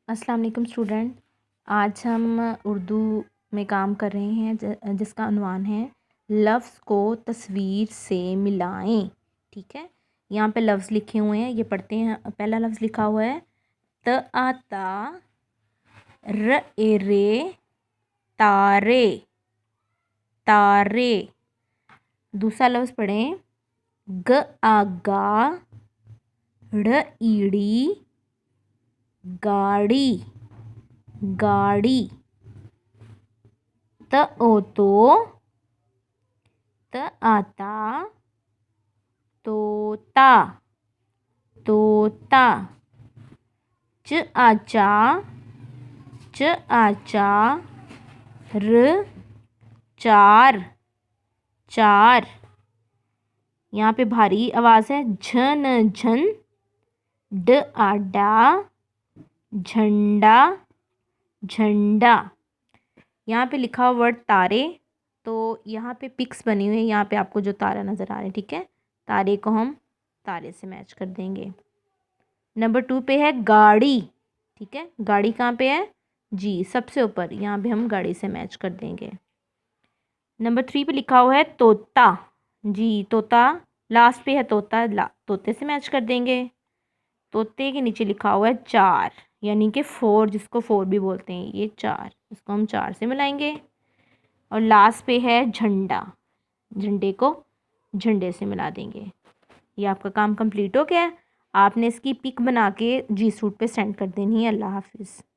अस्सलाम वालेकुम स्टूडेंट। आज हम उर्दू में काम कर रहे हैं जिसका उन्वान है लफ्ज़ को तस्वीर से मिलाएं। ठीक है, यहाँ पे लफ्ज़ लिखे हुए हैं, ये पढ़ते हैं। पहला लफ्ज़ लिखा हुआ है त आ ता, र ए रे, तारे तारे। दूसरा लफ्ज़ पढ़ें ग आ गा, ड़ ईड़ी, गाड़ी गाड़ी। त ओ तो, त आता, तोता तोता। च आचा, च आचा, र चार चार। यहाँ पे भारी आवाज़ है झन झन, ड आडा, झंडा झंडा। यहाँ पे लिखा हुआ वर्ड तारे, तो यहाँ पे पिक्स बनी हुई है, यहाँ पे आपको जो तारा नज़र आ रहा है। ठीक है, तारे को हम तारे से मैच कर देंगे। नंबर 2 पे है गाड़ी। ठीक है, गाड़ी कहाँ पे है जी, सबसे ऊपर, यहाँ पे हम गाड़ी से मैच कर देंगे। नंबर 3 पे लिखा हुआ है तोता। जी, तोता लास्ट पे है, तोता तोते से मैच कर देंगे। तोते के नीचे लिखा हुआ है चार, यानी कि 4, जिसको 4 भी बोलते हैं, ये 4, इसको हम 4 से मिलाएंगे। और लास्ट पे है झंडा, झंडे को झंडे से मिला देंगे। ये आपका काम कंप्लीट हो गया है। आपने इसकी पिक बना के जी सूट पे सेंड कर देनी है। अल्लाह हाफिज़।